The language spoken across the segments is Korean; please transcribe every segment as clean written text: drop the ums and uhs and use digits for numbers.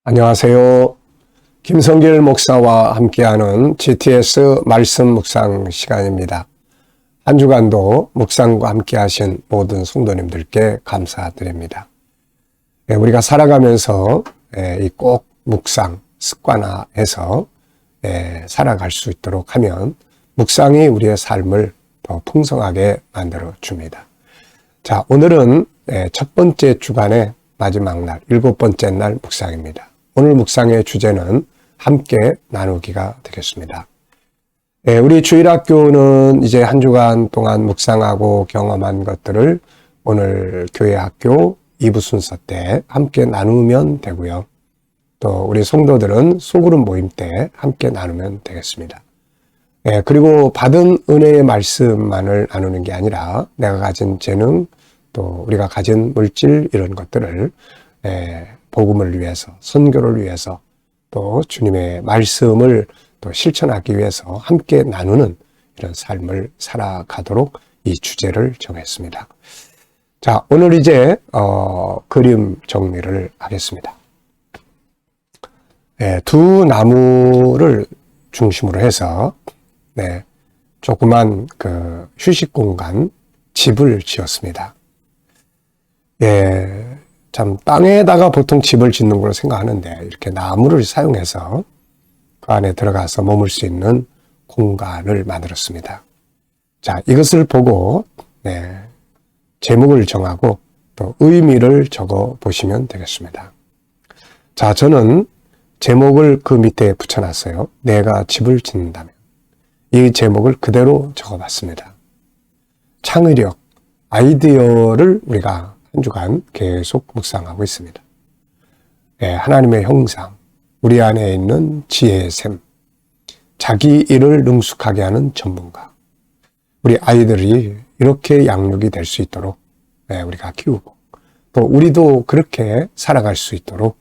안녕하세요. 김성길 목사와 함께하는 GTS 말씀 묵상 시간입니다. 한 주간도 묵상과 함께하신 모든 성도님들께 감사드립니다. 우리가 살아가면서 이 꼭 묵상 습관화해서 살아갈 수 있도록 하면 묵상이 우리의 삶을 더 풍성하게 만들어 줍니다. 자, 오늘은 첫 번째 주간의 마지막 날, 7번째 날 묵상입니다. 오늘 묵상의 주제는 함께 나누기가 되겠습니다. 우리 주일학교는 이제 한 주간 동안 묵상하고 경험한 것들을 오늘 교회 학교 2부 순서 때 함께 나누면 되고요. 또 우리 성도들은 소그룹 모임 때 함께 나누면 되겠습니다. 그리고 받은 은혜의 말씀만을 나누는 게 아니라 내가 가진 재능, 또 우리가 가진 물질 이런 것들을 복음을 위해서, 선교를 위해서, 또 주님의 말씀을 또 실천하기 위해서 함께 나누는 이런 삶을 살아가도록 이 주제를 정했습니다. 자, 오늘 이제 그림 정리를 하겠습니다. 두 나무를 중심으로 해서 조그만 그 휴식 공간, 집을 지었습니다. 참 땅에다가 보통 집을 짓는 걸로 생각하는데 이렇게 나무를 사용해서 그 안에 들어가서 머물 수 있는 공간을 만들었습니다. 자, 이것을 보고 제목을 정하고 또 의미를 적어 보시면 되겠습니다. 자, 저는 제목을 그 밑에 붙여놨어요. 내가 집을 짓는다면. 이 제목을 그대로 적어봤습니다. 창의력, 아이디어를 우리가 한 주간 계속 묵상하고 있습니다. 하나님의 형상, 우리 안에 있는 지혜의 샘, 자기 일을 능숙하게 하는 전문가, 우리 아이들이 이렇게 양육이 될 수 있도록 우리가 키우고 또 우리도 그렇게 살아갈 수 있도록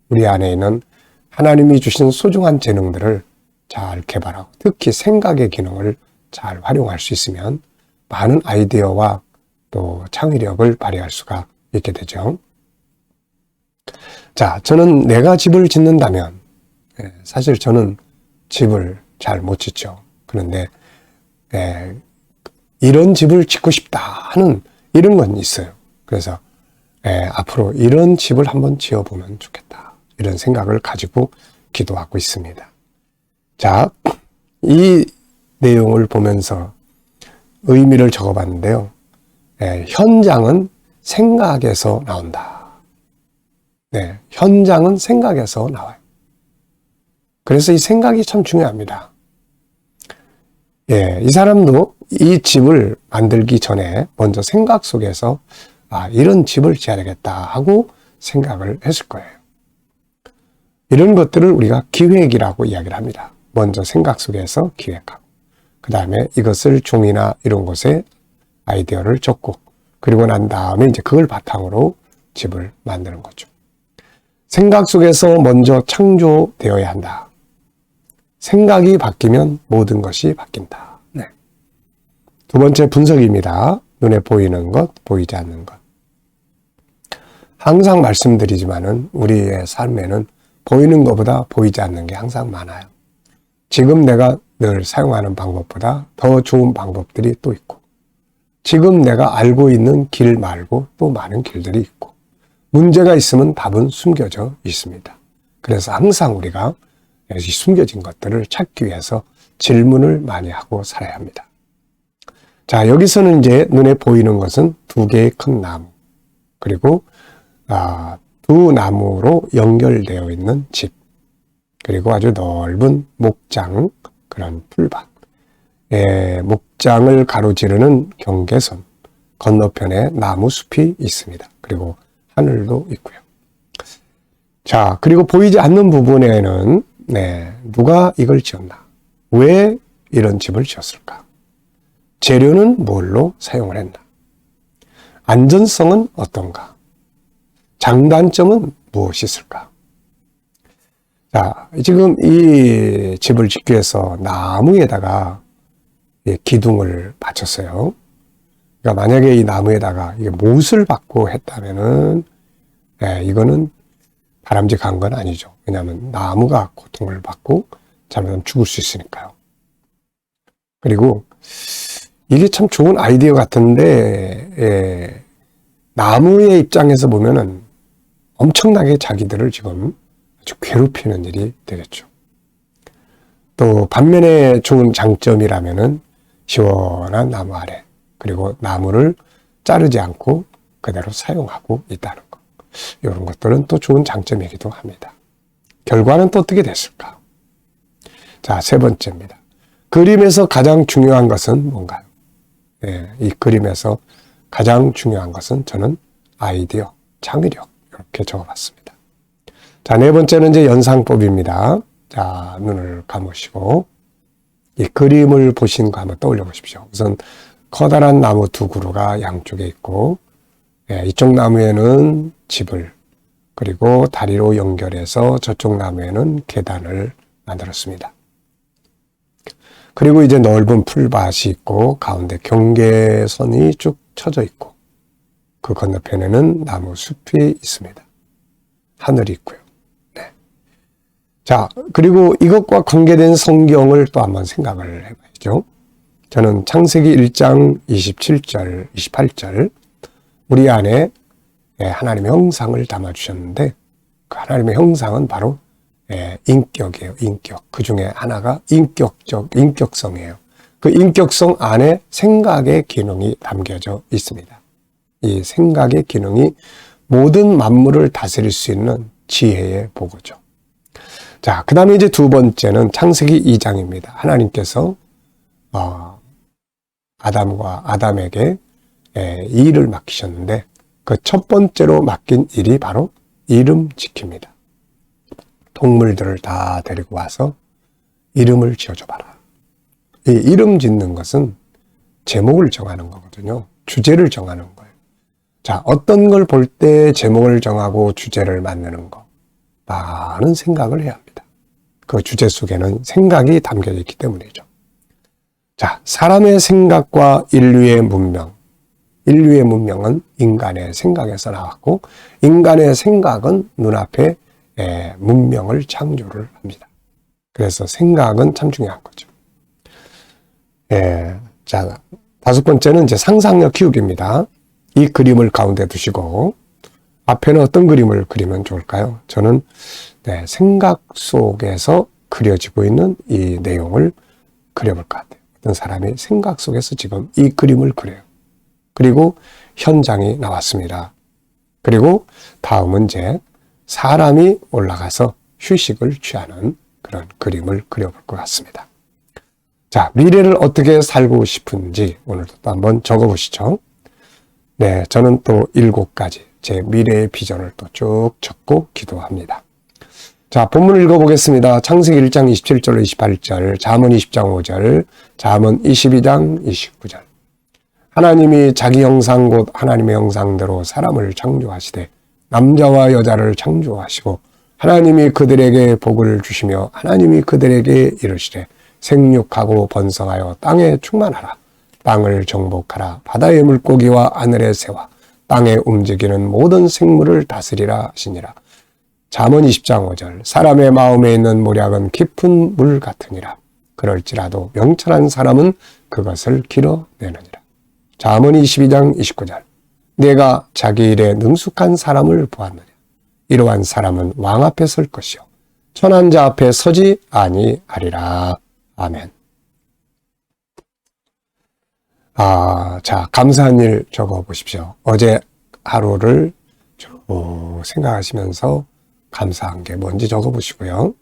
우리 안에 있는 하나님이 주신 소중한 재능들을 잘 개발하고 특히 생각의 기능을 잘 활용할 수 있으면 많은 아이디어와 또 창의력을 발휘할 수가 있게 되죠. 자, 저는 내가 집을 짓는다면 사실 저는 집을 잘 못 짓죠. 그런데 이런 집을 짓고 싶다 하는 이런 건 있어요. 그래서 앞으로 이런 집을 한번 지어보면 좋겠다. 이런 생각을 가지고 기도하고 있습니다. 자, 이 내용을 보면서 의미를 적어봤는데요. 현장은 생각에서 나온다. 현장은 생각에서 나와요. 그래서 이 생각이 참 중요합니다. 이 사람도 이 집을 만들기 전에 먼저 생각 속에서 이런 집을 지어야 되겠다 하고 생각을 했을 거예요. 이런 것들을 우리가 기획이라고 이야기를 합니다. 먼저 생각 속에서 기획하고 그 다음에 이것을 종이나 이런 곳에 아이디어를 적고 그리고 난 다음에 이제 그걸 바탕으로 집을 만드는 거죠. 생각 속에서 먼저 창조되어야 한다. 생각이 바뀌면 모든 것이 바뀐다. 두 번째 분석입니다. 눈에 보이는 것, 보이지 않는 것. 항상 말씀드리지만은 우리의 삶에는 보이는 것보다 보이지 않는 게 항상 많아요. 지금 내가 늘 사용하는 방법보다 더 좋은 방법들이 또 있고 지금 내가 알고 있는 길 말고 또 많은 길들이 있고 문제가 있으면 답은 숨겨져 있습니다. 그래서 항상 우리가 숨겨진 것들을 찾기 위해서 질문을 많이 하고 살아야 합니다. 자, 여기서는 이제 눈에 보이는 것은 두 개의 큰 나무 그리고 두 나무로 연결되어 있는 집 그리고 아주 넓은 목장 그런 풀밭 목장을 가로지르는 경계선 건너편에 나무 숲이 있습니다. 그리고 하늘도 있고요. 자, 그리고 보이지 않는 부분에는 누가 이걸 지었나? 왜 이런 집을 지었을까? 재료는 뭘로 사용을 했나? 안전성은 어떤가? 장단점은 무엇이 있을까? 자, 지금 이 집을 짓기 위해서 나무에다가 기둥을 받쳤어요. 그러니까 만약에 이 나무에다가 이게 못을 받고 했다면은 이거는 바람직한 건 아니죠. 왜냐하면 나무가 고통을 받고 잘못하면 죽을 수 있으니까요. 그리고 이게 참 좋은 아이디어 같은데, 나무의 입장에서 보면은 엄청나게 자기들을 지금 아주 괴롭히는 일이 되겠죠. 또 반면에 좋은 장점이라면은 시원한 나무 아래, 그리고 나무를 자르지 않고 그대로 사용하고 있다는 것. 이런 것들은 또 좋은 장점이기도 합니다. 결과는 또 어떻게 됐을까? 자, 세 번째입니다. 그림에서 가장 중요한 것은 뭔가요? 이 그림에서 가장 중요한 것은 저는 아이디어, 창의력 이렇게 적어봤습니다. 자, 네 번째는 이제 연상법입니다. 자, 눈을 감으시고 이 그림을 보신 거 한번 떠올려 보십시오. 우선 커다란 나무 두 그루가 양쪽에 있고 이쪽 나무에는 집을, 그리고 다리로 연결해서 저쪽 나무에는 계단을 만들었습니다. 그리고 이제 넓은 풀밭이 있고 가운데 경계선이 쭉 쳐져 있고 그 건너편에는 나무 숲이 있습니다. 하늘이 있고요. 네. 자, 그리고 이것과 관계된 성경을 또 한번 생각을 해봐야죠. 저는 창세기 1장 27절, 28절 우리 안에 하나님의 형상을 담아주셨는데 그 하나님의 형상은 바로 인격이에요. 인격. 그 중에 하나가 인격성이에요. 그 인격성 안에 생각의 기능이 담겨져 있습니다. 이 생각의 기능이 모든 만물을 다스릴 수 있는 지혜의 보고죠. 자, 그 다음에 이제 두 번째는 창세기 2장입니다. 하나님께서 아담에게 일을 맡기셨는데 그 첫 번째로 맡긴 일이 바로 이름 지킵니다. 동물들을 다 데리고 와서 이름을 지어줘봐라. 이 이름 짓는 것은 제목을 정하는 거거든요. 주제를 정하는 거예요. 자, 어떤 걸 볼 때 제목을 정하고 주제를 만드는 거. 많은 생각을 해야 합니다. 그 주제 속에는 생각이 담겨져 있기 때문이죠. 자, 사람의 생각과 인류의 문명은 인간의 생각에서 나왔고 인간의 생각은 눈앞에 문명을 창조를 합니다. 그래서 생각은 참 중요한 거죠. 자, 다섯 번째는 이제 상상력 키우기입니다. 이 그림을 가운데 두시고 앞에는 어떤 그림을 그리면 좋을까요? 저는 생각 속에서 그려지고 있는 이 내용을 그려볼 것 같아요. 어떤 사람이 생각 속에서 지금 이 그림을 그려요. 그리고 현장이 나왔습니다. 그리고 다음은 이제 사람이 올라가서 휴식을 취하는 그런 그림을 그려볼 것 같습니다. 자, 미래를 어떻게 살고 싶은지 오늘도 또 한번 적어보시죠. 네, 저는 또 7가지 제 미래의 비전을 또 쭉 적고 기도합니다. 자, 본문을 읽어보겠습니다. 창세기 1장 27절로 28절, 잠언 20장 5절, 잠언 22장 29절. 하나님이 자기 형상 곧 하나님의 형상대로 사람을 창조하시되 남자와 여자를 창조하시고 하나님이 그들에게 복을 주시며 하나님이 그들에게 이르시되 생육하고 번성하여 땅에 충만하라. 땅을 정복하라. 바다의 물고기와 하늘의 새와 땅에 움직이는 모든 생물을 다스리라 하시니라. 잠언 20장 5절. 사람의 마음에 있는 모략은 깊은 물 같으니라. 그럴지라도 명철한 사람은 그것을 길어내느니라. 잠언 22장 29절. 내가 자기 일에 능숙한 사람을 보았느냐. 이러한 사람은 왕 앞에 설 것이요 천한 자 앞에 서지 아니하리라. 아멘. 자, 감사한 일 적어 보십시오. 어제 하루를 생각하시면서 감사한 게 뭔지 적어 보시고요.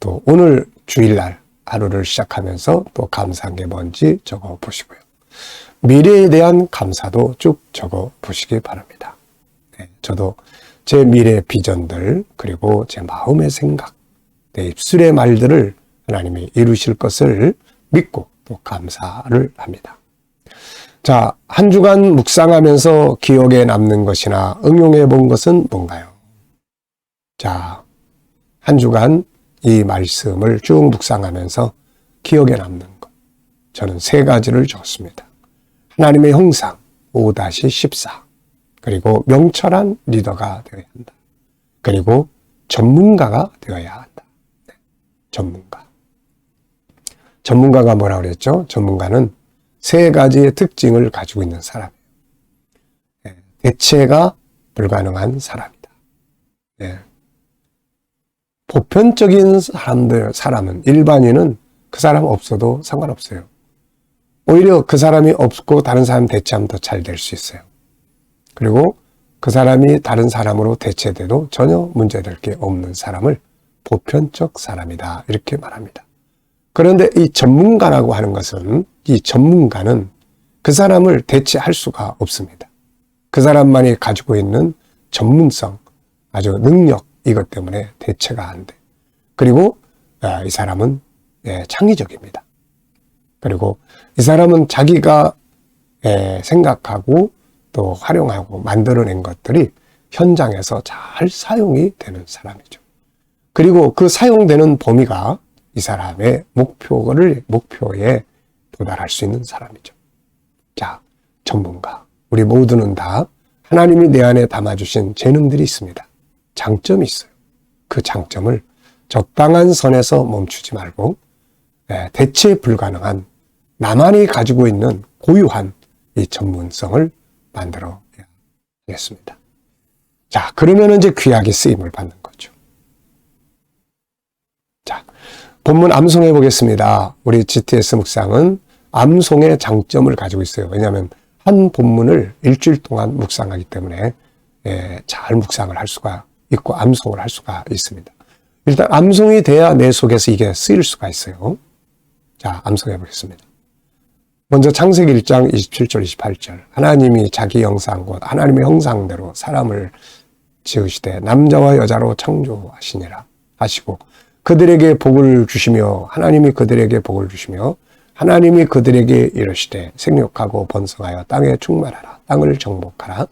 또 오늘 주일날 하루를 시작하면서 또 감사한 게 뭔지 적어 보시고요. 미래에 대한 감사도 쭉 적어 보시기 바랍니다. 네, 저도 제 미래 비전들 그리고 제 마음의 생각, 내 입술의 말들을 하나님이 이루실 것을 믿고 또 감사를 합니다. 자, 한 주간 묵상하면서 기억에 남는 것이나 응용해 본 것은 뭔가요? 자, 한 주간 이 말씀을 쭉 묵상하면서 기억에 남는 것. 저는 3가지를 적었습니다. 하나님의 형상 5-14 그리고 명철한 리더가 되어야 한다. 그리고 전문가가 되어야 한다. 네, 전문가. 전문가가 뭐라고 그랬죠? 전문가는 세 가지의 특징을 가지고 있는 사람이에요. 네, 대체가 불가능한 사람이다. 네. 보편적인 사람은, 일반인은 그 사람 없어도 상관없어요. 오히려 그 사람이 없고 다른 사람 대체하면 더 잘 될 수 있어요. 그리고 그 사람이 다른 사람으로 대체돼도 전혀 문제될 게 없는 사람을 보편적 사람이다. 이렇게 말합니다. 그런데 이 전문가라고 하는 것은, 이 전문가는 그 사람을 대체할 수가 없습니다. 그 사람만이 가지고 있는 전문성, 아주 능력, 이것 때문에 대체가 안 돼. 그리고 이 사람은 창의적입니다. 그리고 이 사람은 자기가 생각하고 또 활용하고 만들어낸 것들이 현장에서 잘 사용이 되는 사람이죠. 그리고 그 사용되는 범위가 이 사람의 목표에 도달할 수 있는 사람이죠. 자, 전문가. 우리 모두는 다 하나님이 내 안에 담아주신 재능들이 있습니다. 장점이 있어요. 그 장점을 적당한 선에서 멈추지 말고 대체 불가능한, 나만이 가지고 있는 고유한 이 전문성을 만들어야겠습니다. 자, 그러면 이제 귀하게 쓰임을 받는 거죠. 자, 본문 암송해 보겠습니다. 우리 GTS 묵상은 암송의 장점을 가지고 있어요. 왜냐하면 한 본문을 일주일 동안 묵상하기 때문에 잘 묵상을 할 수가 있고 암송을 할 수가 있습니다. 일단 암송이 돼야 내 속에서 이게 쓰일 수가 있어요. 자, 암송해 보겠습니다. 먼저 창세기 1장 27절 28절. 하나님이 자기 형상 곧 하나님의 형상대로 사람을 지으시되 남자와 여자로 창조하시니라 하시고, 그들에게 복을 주시며 하나님이 그들에게 복을 주시며 하나님이 그들에게 이르시되 생육하고 번성하여 땅에 충만하라. 땅을 정복하라.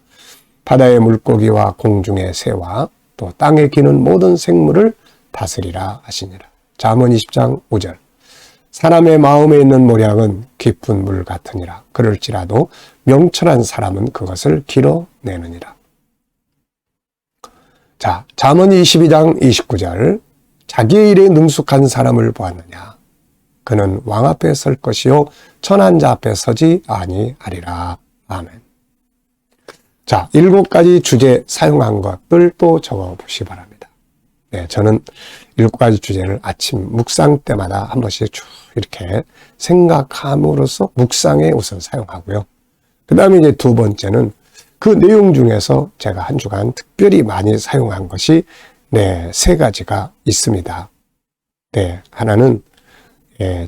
바다의 물고기와 공중의 새와 또 땅에 기는 모든 생물을 다스리라 하시니라. 잠언 20장 5절. 사람의 마음에 있는 모략은 깊은 물 같으니라. 그럴지라도 명철한 사람은 그것을 길어내느니라. 자, 잠언 22장 29절. 자기의 일에 능숙한 사람을 보았느냐. 그는 왕 앞에 설 것이요 천한 자 앞에 서지 아니하리라. 아멘. 자, 7가지 주제 사용한 것들 또 적어보시기 바랍니다. 네, 저는 7가지 주제를 아침 묵상 때마다 한 번씩 쭉 이렇게 생각함으로써 묵상에 우선 사용하고요. 그 다음에 이제 두 번째는 그 내용 중에서 제가 한 주간 특별히 많이 사용한 것이 3가지가 있습니다. 네, 하나는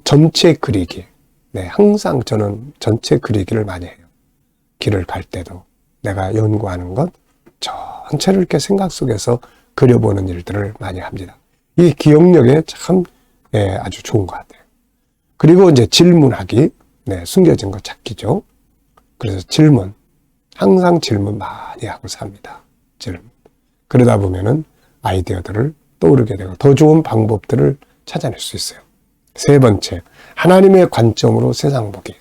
전체 그리기. 네, 항상 저는 전체 그리기를 많이 해요. 길을 갈 때도 내가 연구하는 것 전체를 이렇게 생각 속에서 그려보는 일들을 많이 합니다. 이 기억력에 참 아주 좋은 것 같아요. 그리고 이제 질문하기, 숨겨진 거 찾기죠. 그래서 질문, 항상 질문 많이 하고 삽니다. 질문. 그러다 보면은 아이디어들을 떠오르게 되고 더 좋은 방법들을 찾아낼 수 있어요. 3번째, 하나님의 관점으로 세상 보기.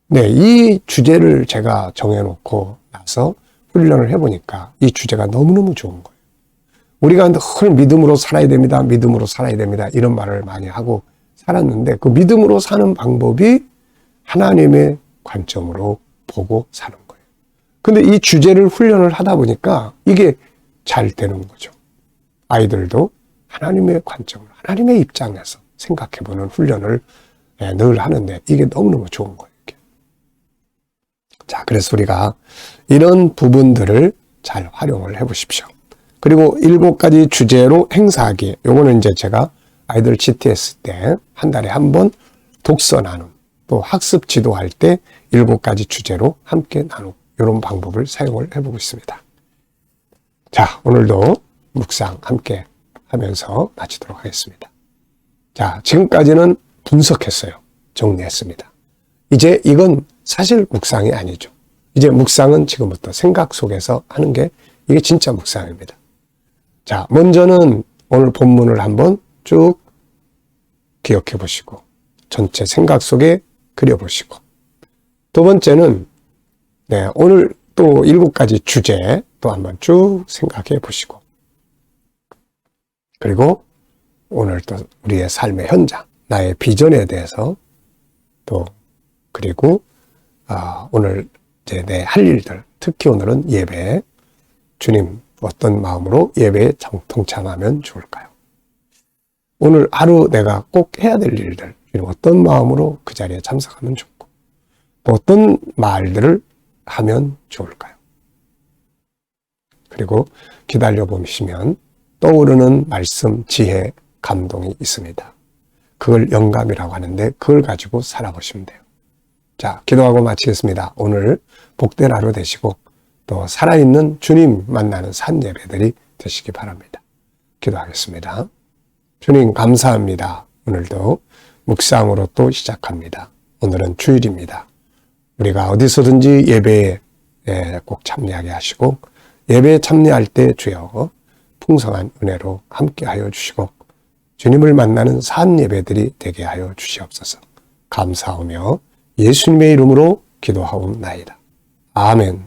네, 이 주제를 제가 정해놓고 나서 훈련을 해보니까 이 주제가 너무너무 좋은 거예요. 우리가 늘 믿음으로 살아야 됩니다. 믿음으로 살아야 됩니다. 이런 말을 많이 하고 살았는데 그 믿음으로 사는 방법이 하나님의 관점으로 보고 사는 거예요. 근데 이 주제를 훈련을 하다 보니까 이게 잘 되는 거죠. 아이들도 하나님의 관점으로, 하나님의 입장에서 생각해보는 훈련을 늘 하는데 이게 너무너무 좋은 거예요. 자, 그래서 우리가 이런 부분들을 잘 활용을 해보십시오. 그리고 7가지 주제로 행사하기. 요거는 이제 제가 아이들 GTS 때 한 달에 한 번 독서 나눔, 또 학습 지도할 때 7가지 주제로 함께 나누고 이런 방법을 사용을 해보고 있습니다. 자, 오늘도 묵상 함께 하면서 마치도록 하겠습니다. 자, 지금까지는 분석했어요. 정리했습니다. 이제 이건 사실 묵상이 아니죠. 이제 묵상은 지금부터 생각 속에서 하는 게 이게 진짜 묵상입니다. 자, 먼저는 오늘 본문을 한번 쭉 기억해 보시고 전체 생각 속에 그려보시고, 두 번째는 오늘 또 7가지 주제 또 한번 쭉 생각해 보시고, 그리고 오늘 또 우리의 삶의 현장, 나의 비전에 대해서 또 그리고 오늘 이제 내 할 일들, 특히 오늘은 예배, 주님 어떤 마음으로 예배에 동참하면 좋을까요? 오늘 하루 내가 꼭 해야 될 일들, 주님 어떤 마음으로 그 자리에 참석하면 좋고 또 어떤 말들을 하면 좋을까요? 그리고 기다려 보시면 떠오르는 말씀, 지혜, 감동이 있습니다. 그걸 영감이라고 하는데 그걸 가지고 살아보시면 돼요. 자, 기도하고 마치겠습니다. 오늘 복된 하루 되시고 또 살아있는 주님 만나는 산 예배들이 되시기 바랍니다. 기도하겠습니다. 주님 감사합니다. 오늘도 묵상으로 또 시작합니다. 오늘은 주일입니다. 우리가 어디서든지 예배에 꼭 참여하게 하시고 예배에 참여할 때 주여 풍성한 은혜로 함께하여 주시고 주님을 만나는 산 예배들이 되게 하여 주시옵소서. 감사하며 예수님의 이름으로 기도하옵나이다. 아멘.